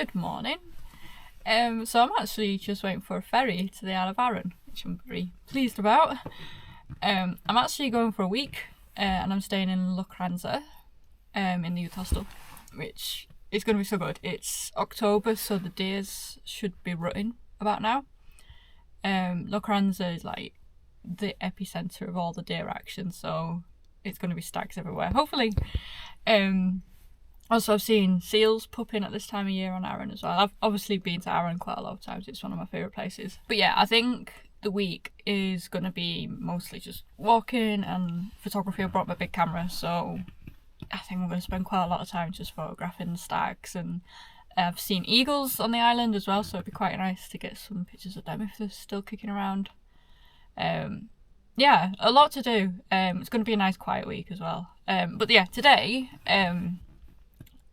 Good morning. So I'm actually just waiting for a ferry to the Isle of Arran, which I'm very pleased about. I'm actually going for a week, and I'm staying in Ardrossan, in the youth hostel, which is going to be so good. It's October, so the days should be rutting about now. Ardrossan is like the epicenter of all the deer action, so it's going to be stags everywhere, hopefully. Also, I've seen seals popping at this time of year on Arran as well. I've obviously been to Arran quite a lot of times. It's one of my favourite places. But yeah, I think the week is going to be mostly just walking and photography. I brought my big camera, so I think I'm going to spend quite a lot of time just photographing stags. And I've seen eagles on the island as well, so it'd be quite nice to get some pictures of them if they're still kicking around. Yeah, a lot to do. It's going to be a nice quiet week as well. But yeah, today...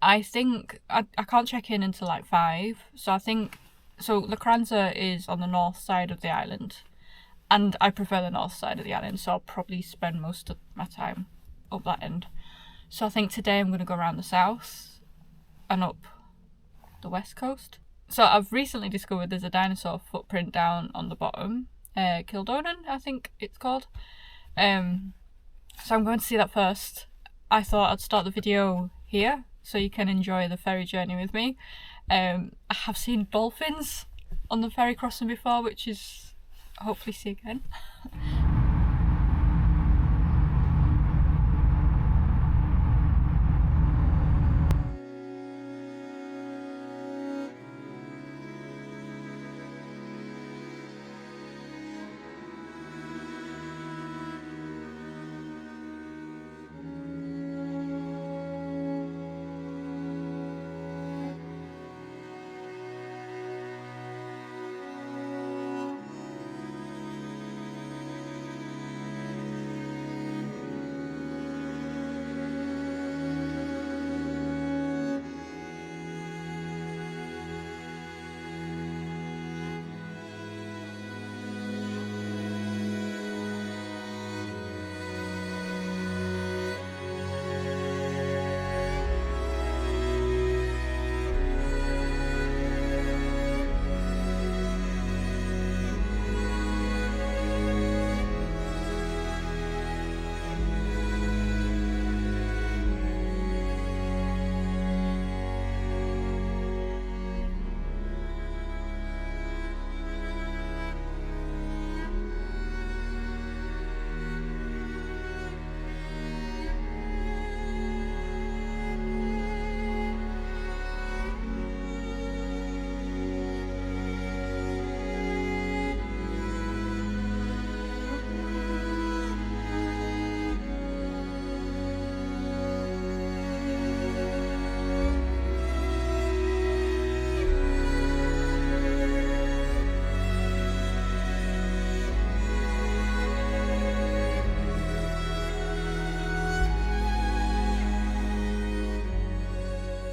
I think I can't check in until like 5, so I think Ardrossan is on the north side of the island, and I prefer the north side of the island, so I'll probably spend most of my time up that end. So I think today I'm going to go around the south and up the west coast. So I've recently discovered there's a dinosaur footprint down on the bottom, Kildonan I think it's called. So I'm going to see that first. I thought I'd start the video here, so you can enjoy the ferry journey with me. I have seen dolphins on the ferry crossing before, which is hopefully see again.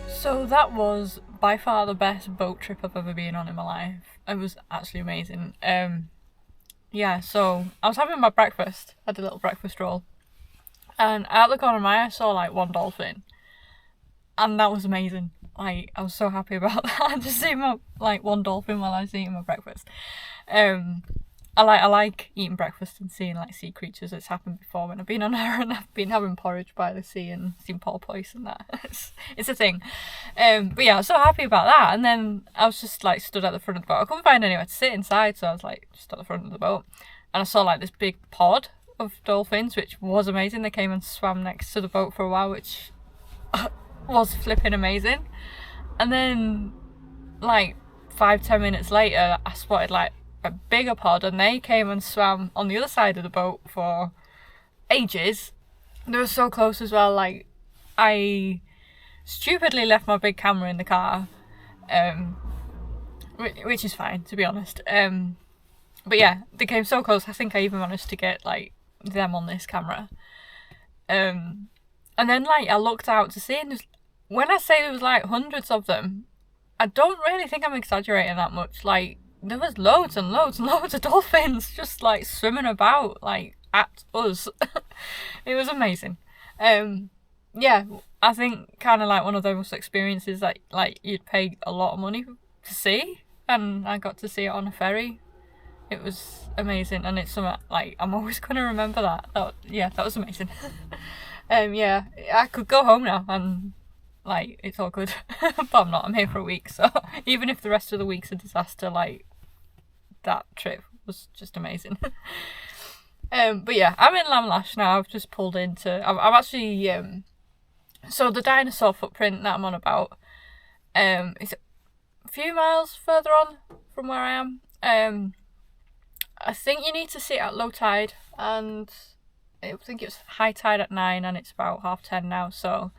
So that was by far the best boat trip I've ever been on in my life. It was actually amazing. Yeah, so I was having my breakfast. I had a little breakfast roll. And out the corner of my eye I saw like one dolphin. And that was amazing. Like, I was so happy about that. Just seeing one dolphin while I was eating my breakfast. I like eating breakfast and seeing like sea creatures. It's happened before when I've been on Arran. I've been having porridge by the sea and seen porpoise and that. It's a thing. But yeah, I was so happy about that. And then I was just like stood at the front of the boat. I couldn't find anywhere to sit inside, so I was like just at the front of the boat. And I saw like this big pod of dolphins, which was amazing. They came and swam next to the boat for a while, which was flipping amazing. And then like 5-10 minutes later, I spotted like a bigger pod, and they came and swam on the other side of the boat for ages. They were so close as well. Like, I stupidly left my big camera in the car, which is fine, to be honest. But yeah, they came so close. I think I even managed to get like them on this camera. And then like I looked out to sea, and when I say there was like hundreds of them, I don't really think I'm exaggerating that much. Like, there was loads and loads and loads of dolphins just like swimming about like at us. It was amazing. yeah, I think kind of like one of those experiences that like you'd pay a lot of money to see, and I got to see it on a ferry. It was amazing, and it's something like I'm always going to remember that. Yeah, that was amazing. Yeah, I could go home now and like it's all good, but I'm not. I'm here for a week, so even if the rest of the week's a disaster, like that trip was just amazing. But yeah, I'm in Lamlash now. I've just pulled into. I'm actually so the Dinosaur Footprint that I'm on about is a few miles further on from where I am. I think you need to sit at low tide, and I think it was high tide at 9, and it's about 10:30 now. So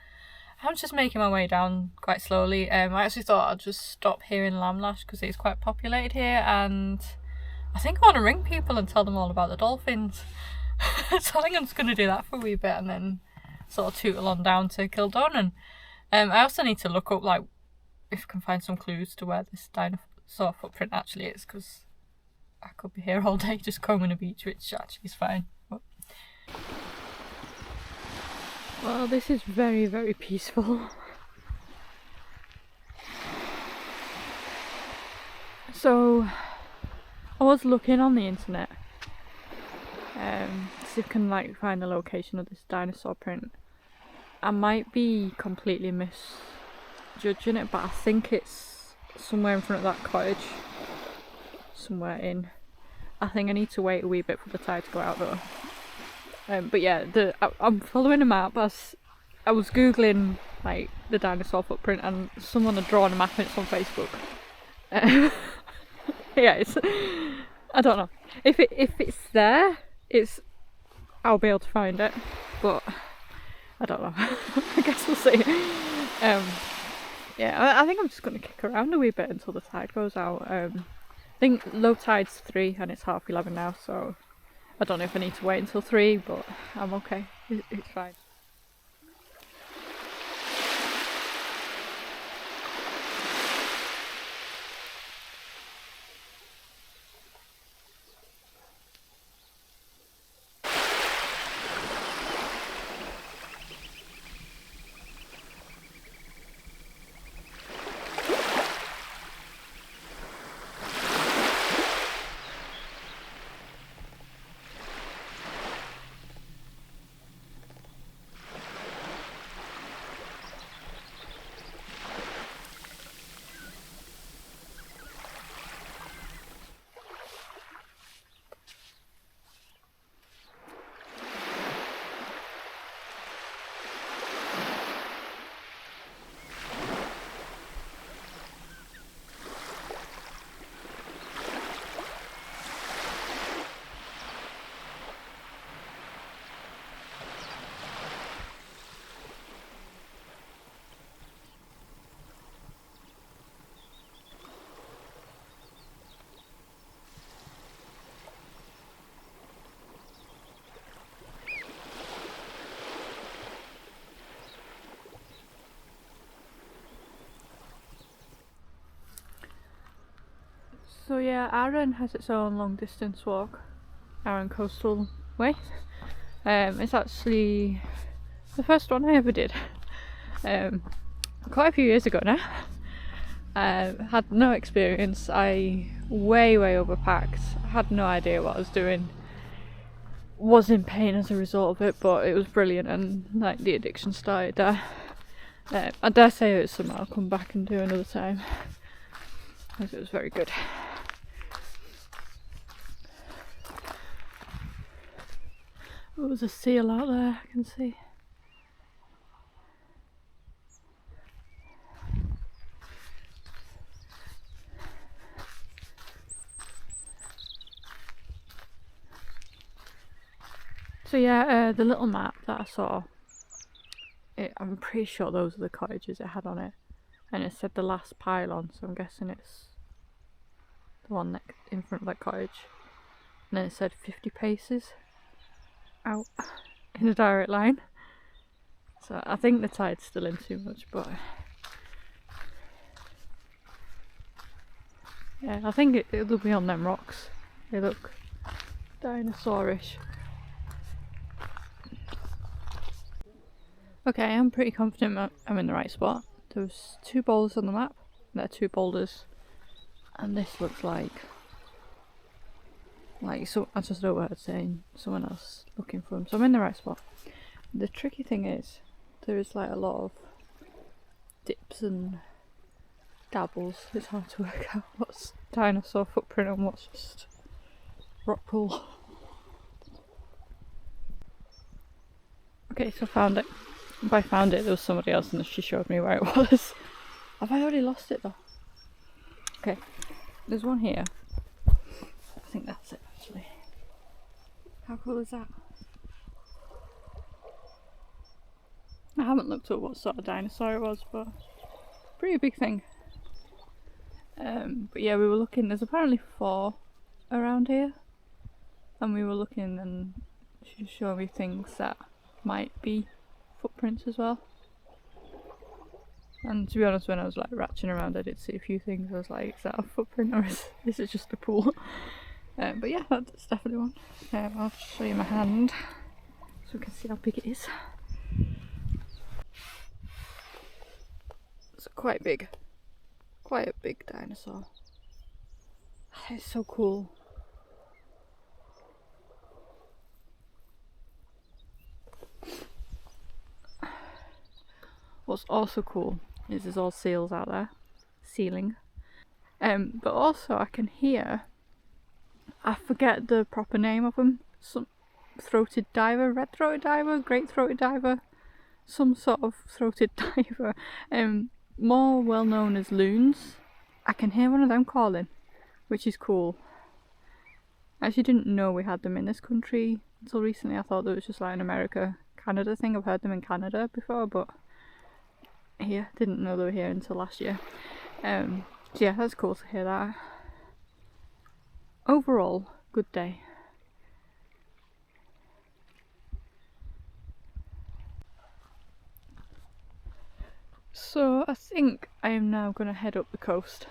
I'm just making my way down quite slowly. I actually thought I'd just stop here in Lamlash because it's quite populated here, and I think I want to ring people and tell them all about the dolphins. So I think I'm just going to do that for a wee bit and then sort of tootle on down to Kildon. And I also need to look up like if I can find some clues to where this dinosaur footprint actually is, because I could be here all day just combing a beach, which actually is fine. But... well, this is very, very peaceful. So I was looking on the internet to see if I can like find the location of this dinosaur print. I might be completely misjudging it, but I think it's somewhere in front of that cottage. Somewhere in. I think I need to wait a wee bit for the tide to go out though. But yeah, I'm following a map. I was googling like the dinosaur footprint, and someone had drawn a map and it's on Facebook. Yeah, it's. I don't know if it's there. I'll be able to find it, but I don't know. I guess we'll see. Yeah, I think I'm just going to kick around a wee bit until the tide goes out. I think low tide's 3 and it's 11:30 now, so I don't know if I need to wait until 3, but I'm okay. It's fine. So yeah, Arran has its own long distance walk, Arran Coastal Way. It's actually the first one I ever did, quite a few years ago now. Had no experience. I way overpacked. Had no idea what I was doing. Was in pain as a result of it, but it was brilliant, and like the addiction started there. I dare say it's something I'll come back and do another time, because it was very good. Oh, there's a seal out there, I can see. So yeah, the little map that I saw, I'm pretty sure those are the cottages it had on it, and it said the last pylon, so I'm guessing it's the one in front of that cottage. And then it said 50 paces out in a direct line. So I think the tide's still in too much, but yeah, I think it'll be on them rocks. They look dinosaurish. Okay, I'm pretty confident I'm in the right spot. There's 2 boulders on the map. There are 2 boulders. And this looks like so I just overheard saying someone else looking for them. So I'm in the right spot. The tricky thing is there is like a lot of dips and dabbles. It's hard to work out what's dinosaur footprint and what's just rock pool. Okay, so I found it. If I found it, there was somebody else and she showed me where it was. Have I already lost it though? Okay, there's one here. I think that's it actually. How cool is that? I haven't looked at what sort of dinosaur it was, but pretty big thing. But yeah, we were looking, there's apparently 4 around here. And we were looking and she was showing me things that might be footprints as well. And to be honest, when I was like ratching around I did see a few things. I was like, is that a footprint or is it just a pool? But yeah, that's definitely one. I'll show you my hand so we can see how big it is. It's quite big. Quite a big dinosaur. It's so cool. What's also cool is there's all seals out there, sealing. But also I can hear, I forget the proper name of them, some throated diver, red-throated diver, great-throated diver, some sort of throated diver, more well known as loons. I can hear one of them calling, which is cool. I actually didn't know we had them in this country until recently. I thought that was just like an America, Canada thing. I've heard them in Canada before, but here, didn't know they were here until last year. So yeah, that's cool to hear that. Overall, good day. So I think I am now going to head up the coast.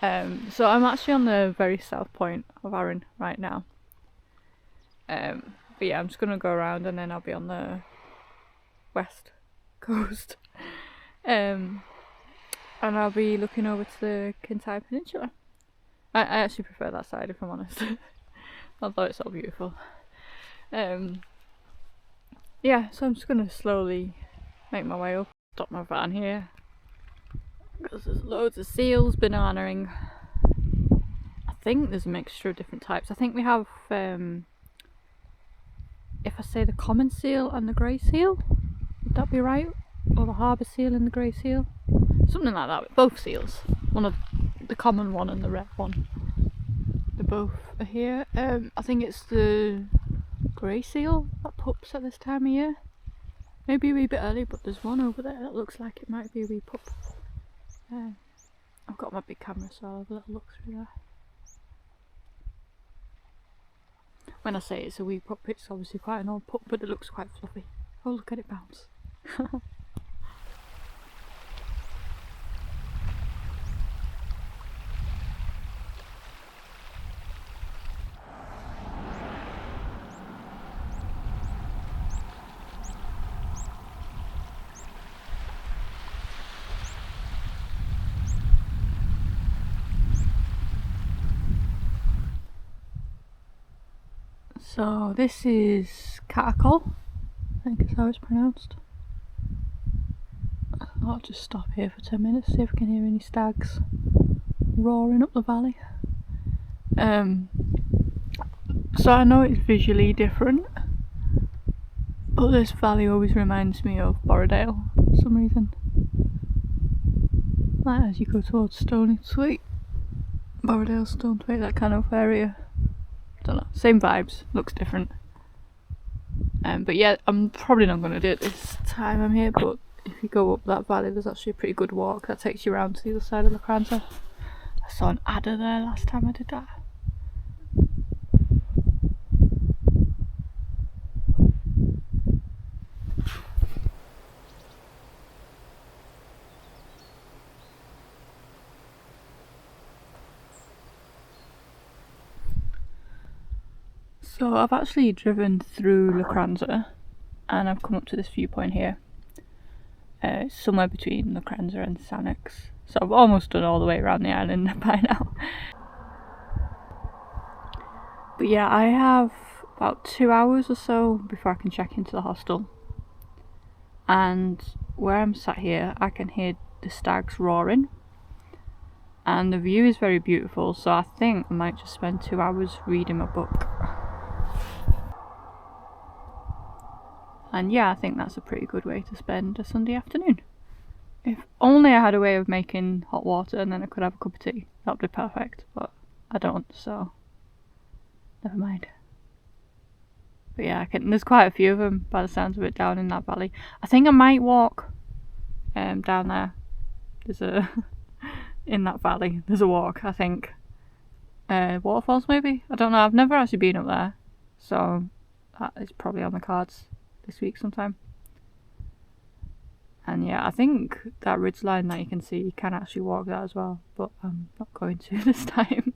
So I'm actually on the very south point of Arran right now. But yeah, I'm just going to go around and then I'll be on the west coast. And I'll be looking over to the Kintyre Peninsula. I actually prefer that side, if I'm honest. Although it's so beautiful. Yeah, so I'm just going to slowly make my way up. Stop my van here because there's loads of seals bananaing. I think there's a mixture of different types. I think we have, if I say the common seal and the grey seal, would that be right? Or the harbour seal and the grey seal? Something like that, with both seals. One of the common one and the red one. They both are here. I think it's the grey seal that pups at this time of year. Maybe a wee bit early, but there's one over there that looks like it might be a wee pup. I've got my big camera, so I'll have a little look through there. When I say it's a wee pup, it's obviously quite an old pup, but it looks quite fluffy. Oh, look at it bounce. So this is Catacol, I think is how it's pronounced. I'll just stop here for 10 minutes, see if I can hear any stags roaring up the valley. So I know it's visually different, but this valley always reminds me of Brodick for some reason. Like as you go towards Stony Thwaite, Brodick, Stone Thwaite, that kind of area. Don't know, same vibes, looks different. But yeah, I'm probably not going to do it this time I'm here, but if you go up that valley there's actually a pretty good walk that takes you around to the other side of the Ardrossan. I saw an adder there last time I did that. So I've actually driven through Ardrossan and I've come up to this viewpoint here. somewhere between Lucrenza and Sannox. So I've almost done all the way around the island by now. But yeah, I have about 2 hours or so before I can check into the hostel. And where I'm sat here, I can hear the stags roaring. And the view is very beautiful, so I think I might just spend 2 hours reading my book. And yeah, I think that's a pretty good way to spend a Sunday afternoon. If only I had a way of making hot water and then I could have a cup of tea. That would be perfect, but I don't, so never mind. But yeah, there's quite a few of them by the sounds of it down in that valley. I think I might walk down there. There's a... in that valley, there's a walk, I think. Waterfalls maybe? I don't know, I've never actually been up there. So that is probably on the cards this week sometime. And yeah, I think that ridgeline that you can see, you can actually walk that as well. But I'm not going to this time.